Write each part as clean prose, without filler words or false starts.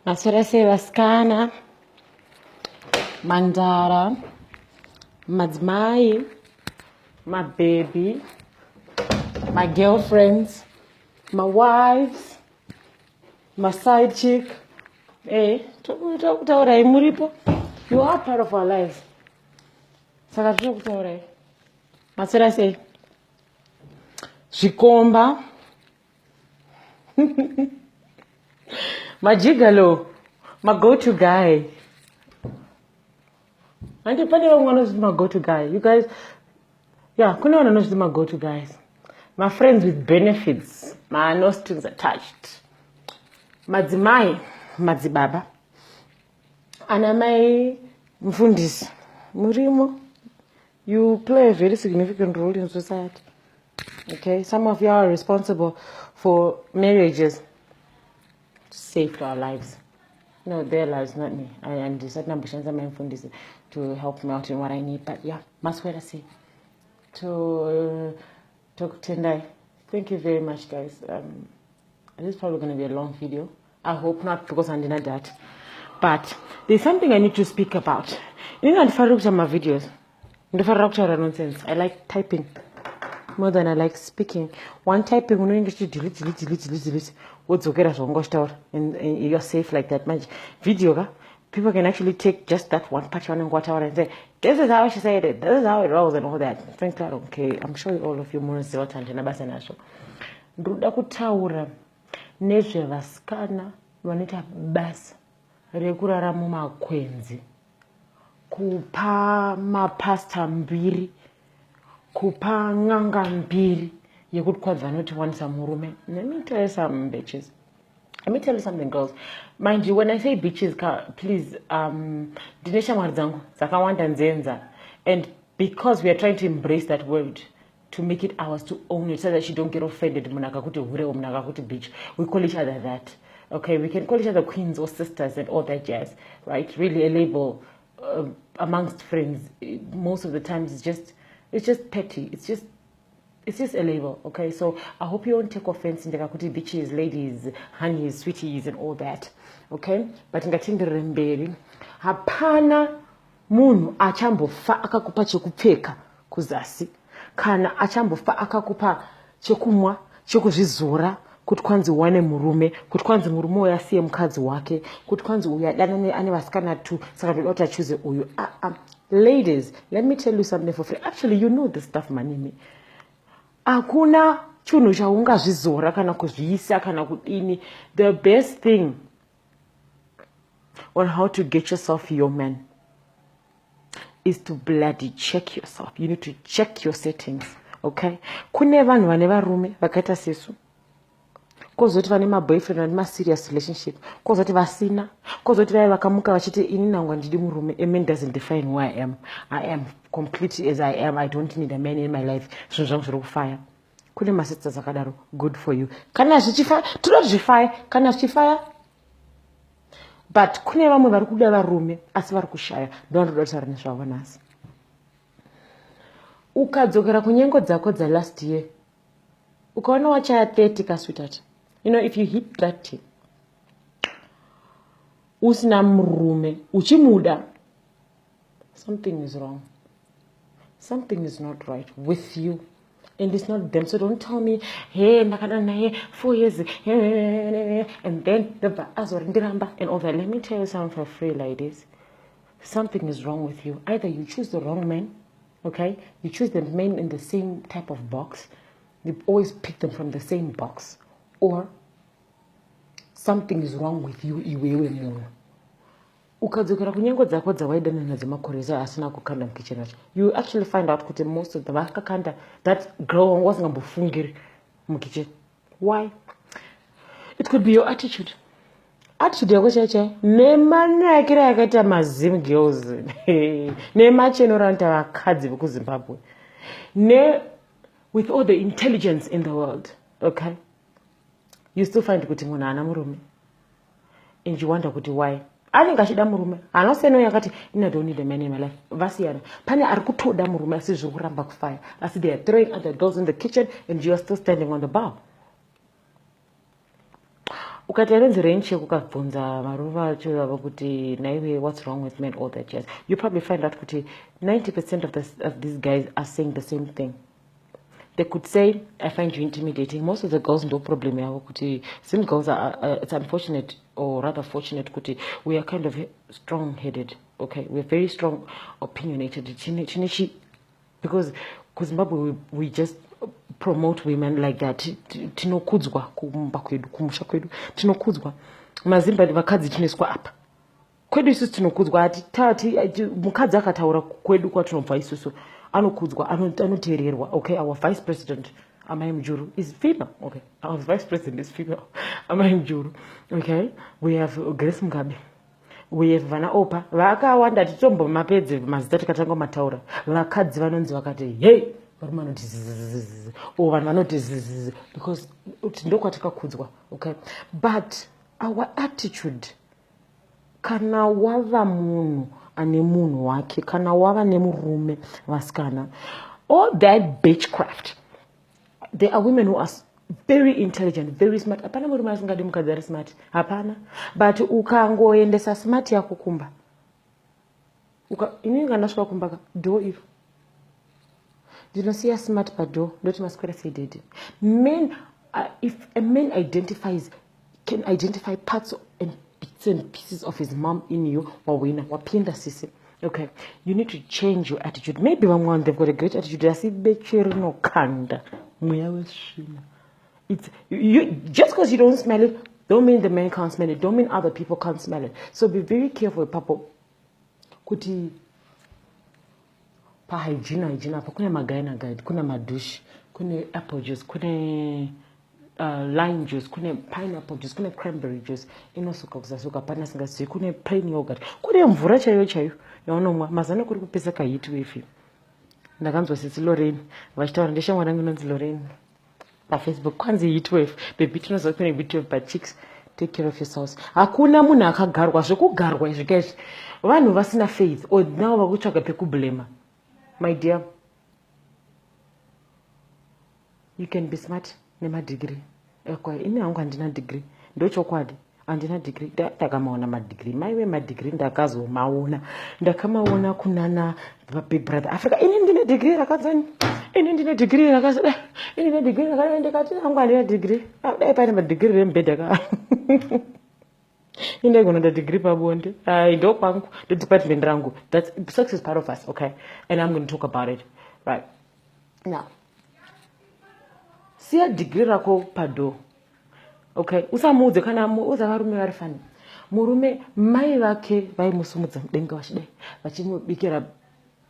Maserese vaskana, mandara, madzimai, my baby, my girlfriends, my wives, my side chick. Hey, you are part of our lives. Maserese, Shikomba, my gigolo, my go-to guy. And depending on one of my go-to guy. You guys, yeah, couldn't one of my go-to guys. My friends with benefits, my no strings attached. Madzimai, madzibaba. And my mfundis. Murimo, you play a very significant role in society. Okay, some of you are responsible for marriages saved our lives. No, their lives, not me. I decided to help me out in what I need. But yeah, Maswera say to talk Tendai. Thank you very much, guys. This is probably going to be a long video. I hope not, because I did that. But there's something I need to speak about. You know, I look at my videos. Nonsense. I like typing more than I like speaking. One typing, you know, just delete. What's okay, and you're safe like that. Much video, people can actually take just that one part and whatever and say, this is how she said it, this is how it rolls and all that. Think that, okay, I'm sure all of you more ziltant and abasanaso. Nduda kutaura nezve vaskana vanoita basa rekurarama makwenzi, kupa mapasta mbiri, kupa nganga mbiri yekuti kwadza vanoti wanisa murume. Let me tell you some bitches. Let me tell you something, girls. Mind you, when I say bitches, please, dinesha marzangu, zakawanda nzenza. And because we are trying to embrace that word, to make it ours, to own it, so that you don't get offended, bitch. We call each other that. Okay, we can call each other queens or sisters and all that jazz, right? Really a label amongst friends. Most of the times it's just petty. It's just a label, okay? So I hope you won't take offense in the kakuti bitches, ladies, honeys, sweeties, and all that, okay? But ngatindi remberi, hapana munhu achambofa akakupa chekupfeka kuzasi, kana achambofa akakupa chekumwa, chekuzvizora, kuti kwanzi wane murume, kuti kwanzi murume uyu asiye mukadzi wake, kuti kwanzi uyu adana ane vasikana tu, saka ndoda choose uyu. Ladies, let me tell you something for free. Actually, you know this stuff, manimi. Akuna chunhu chaungazvizora kana kuzviisa kana kudini. The best thing on how to get yourself your man is to bloody check yourself. You need to check your settings, okay? Kune vanhu vane varume vakaita sesu, kozoti vane maboyfriend and ma serious relationship, kozoti vasina, kozoti vaya vakamuka vachiti ini nangwa ndidi murume. A man doesn't define who I am. I am completely as I am. I don't need a man in my life. Zvinhu zvangu zviri kufaya. Kune masisters akadaro, good for you. Kana zvichifaya, toda zvifaya, kana zvichifaya. But kune vamwe vari kuda varume asi vari kushaya. Ndonoda kutaura nezvavo nhasi. Ukadzokera kunyengo dzako dza last year, ukaona wachaya 30 ka sweetheart. You know, if you hit 30, usina murume, uchimuda, something is wrong. Something is not right with you. And it's not them. So don't tell me, hey, nakadana 4 years, and then the and all that. Let me tell you something for free, ladies. Something is wrong with you. Either you choose the wrong men, okay? You choose the men in the same type of box. You always pick them from the same box. Or something is wrong with you, iwewe munhu. Ukadzokera kunyengo dzako dzawaidana nadzo makoreza asina kukanda mukitchen acho, you actually find out kuti most of the vakakanda that girl wasingambofungiri mukitchen. Why? It could be your attitude. Attitude yako chacha nemanakira yakaita mazim girls nemachenoranta vakadzi vekuzimbabwe with all the intelligence in the world, okay? You still find kuti munhu ana murume, and you wonder kuti why. Anenge achida murume, hanoseno yakati I don't need a man in my life. Vasiyana. Pane ari kutoda murume asi zviri kuramba kufaya. Asi they are throwing other girls in the kitchen and you are still standing on the bar. ukati arenzi rain check ukabvunza maruva acho ava kuti naiwe what's wrong with men all that yes you probably find out kuti 90% of these guys are saying the same thing. They could say, I find you intimidating. Most of the girls no problem yavo kuti some girls are it's unfortunate or rather fortunate kuti we are kind of strong headed. Okay, we're very strong opinionated because Zimbabwe we just promote women like that. Tinokudzwa kumba kwedu kumusha kwedu tinokudzwa mazimba vakadzi tineswa apa kwedu isusu tinokudzwa tati mukadzi akataura kwedu kwatinobva isusu anokudzwa anoteererwa. Okay, our vice president Amai Mjuru is female. Okay, our vice president is female. Amai Mjuru. Okay, we have Grace Mugabe. We have Vana Opa. Vakawanda titombo mapedzi mazita tikatanga mataura. Vakadzi vanonzi vakati hey vanoti or vanoti because ndokwatika. Okay, but our attitude kana wava munhu ane munhu wake kana wava nemurume vasikana all that bitchcraft. There are women who are very intelligent, very smart. Hapana murume asingadi mukadzi ari smart, hapana. But ukangoendesa smart yako kumba inini ngandasvika kumbaka do iro ndinosiya smart pado ndoti maswera seidede. Men if a man can identify parts and bits and pieces of his mom in you wawina wapinda sisi. Okay, you need to change your attitude. Maybe one they've got a great attitude. I see no kanda. It's you just because you don't smell it, don't mean the men can't smell it. Don't mean other people can't smell it. So be very careful, Papa. Kuti pa hygiene pa kuna magaina guide, kuna madush, kuna apple juice, kuna lime juice, kuna pineapple juice, kuna cranberry juice. Inosuka kuzazuka pana singasi, kuna plain yogurt, kuna mvura chayo. Yaonomwa mazana kuri kupesa ka heat wave. Ndakanzwa sisi Lorraine vachitaura ndeshamwari yangu inonzi Lorraine paFacebook kwanzi heat wave baby tinozokuna heat wave but chicks take care of yourselves. Hakuna munhu akagarwa zvekugarwa izvi guys vanhu vasina faith or now vakutsvaga pekublema. My dear, you can be smart nema degree ekwa ini hangu handina degree ndochokwadi handina degree ndakamaona madegree maiwe madegree ndakazomaona ndakamaona kunana big brother Africa. Ini ndine degree rakadzani ini ndine degree rakazada ini ndine degree rakazada ndikati hangu handina degree dai paine madegree rembedha ka inde gona degree pabonde ndo kwangu the department rangu. That's success part of us. Okay, and I'm going to talk about it right now. See a degree rako pado. Okay, usamudze kana uzakarume vari fani murume mai vake vaimusumudza mudenga vachidai vachimubikira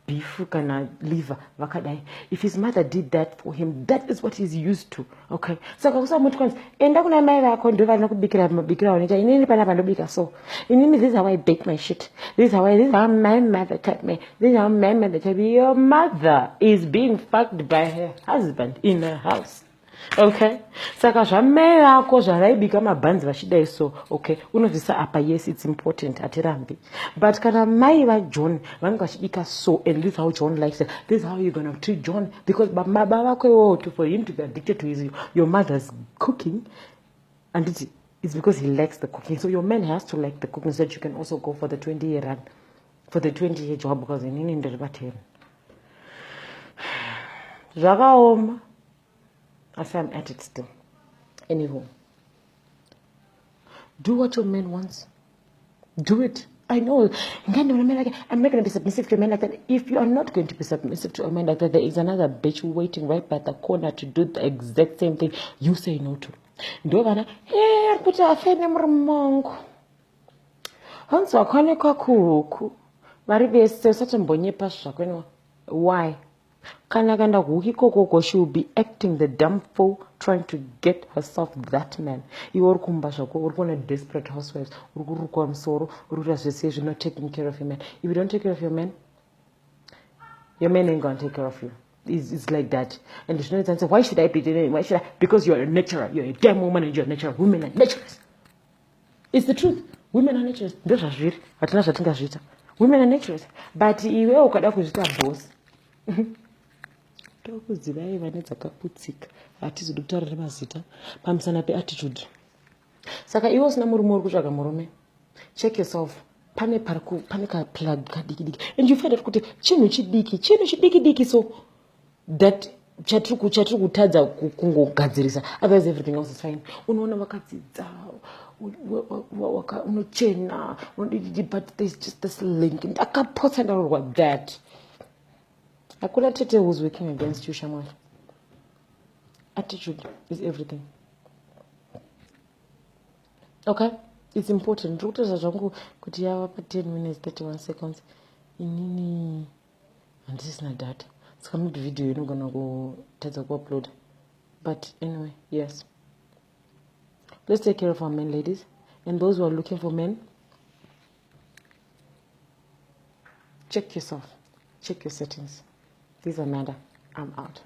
beef kana liver vakadai. If his mother did that for him, that is what he's used to. Okay, saka usamuti kwanzi enda kuna mai vako ndo vanokubikira mabikira wanoita inini panapa ndobika so inini this is how I bake my shit, this is how my mother taught me, this is how my mother taught me. Your mother is being fucked by her husband in her house. Okay, saka zvamai vako zvaraibika mabhanzi vachidai so okay unozvisa apa yes it's important atirambi but kana mai vaJohn vanenge vachibika so and this is how John likes it, this is how you're gonna treat John because baba vako iwowo for him to be addicted to your mother's cooking and it's because he likes the cooking. So your man has to like the cooking so that you can also go for the 20-year run, for the 20-year job because inini ndiribateni zvakaoma. I say I'm at it still. Anywho, do what your man wants. Do it. I know. I'm not going to be submissive to a man like that. If you are not going to be submissive to a man like that, there is another bitch waiting right by the corner to do the exact same thing you say no to. Ndovana, hey, kuti afene murmongo. Hanso akone kwa kuku. Vari vese usati mbonyepa zvakwenwa. Why? Kana kanda hukikoko she will be acting the dumb fool trying to get herself that man. You are kumbashako, or one desperate housewives, or musoro, or says you're not taking care of your man. If you don't take care of your man ain't gonna take care of you. It's like that. And there's no answer. Why should I be doing it? Why should I? Because you're a natural. You're a damn woman and you're a natural. Women are naturals. It's the truth. Women are naturals. Women are naturals. But iwe ukada kuzita boss. Tokudzivai vane dzakaputsika hatizodi kutaura nemazita pamusana peattitude. Saka iwe usina murume uri kutsvaga murume, check yourself. Pane ka plug kadiki, and you find out kuti chinhu chidiki so that chatiri kutadza kungogadzirisa, otherwise everything else is fine. Unoona wakadzidza, unochena, but there's just this link. Ndakapotsa ndaroorwa that. Hakuna tete who's working against you, Shamwari. Attitude is everything. Okay? It's important. Ndikutoza zvangu kuti yava pa 10 minutes 31 seconds. Inini handisina data. Saka maybe video inogona kutadza kuupload. But anyway, yes. Let's take care of our men, ladies. And those who are looking for men, check yourself. Check your settings. This is Amanda. I'm out.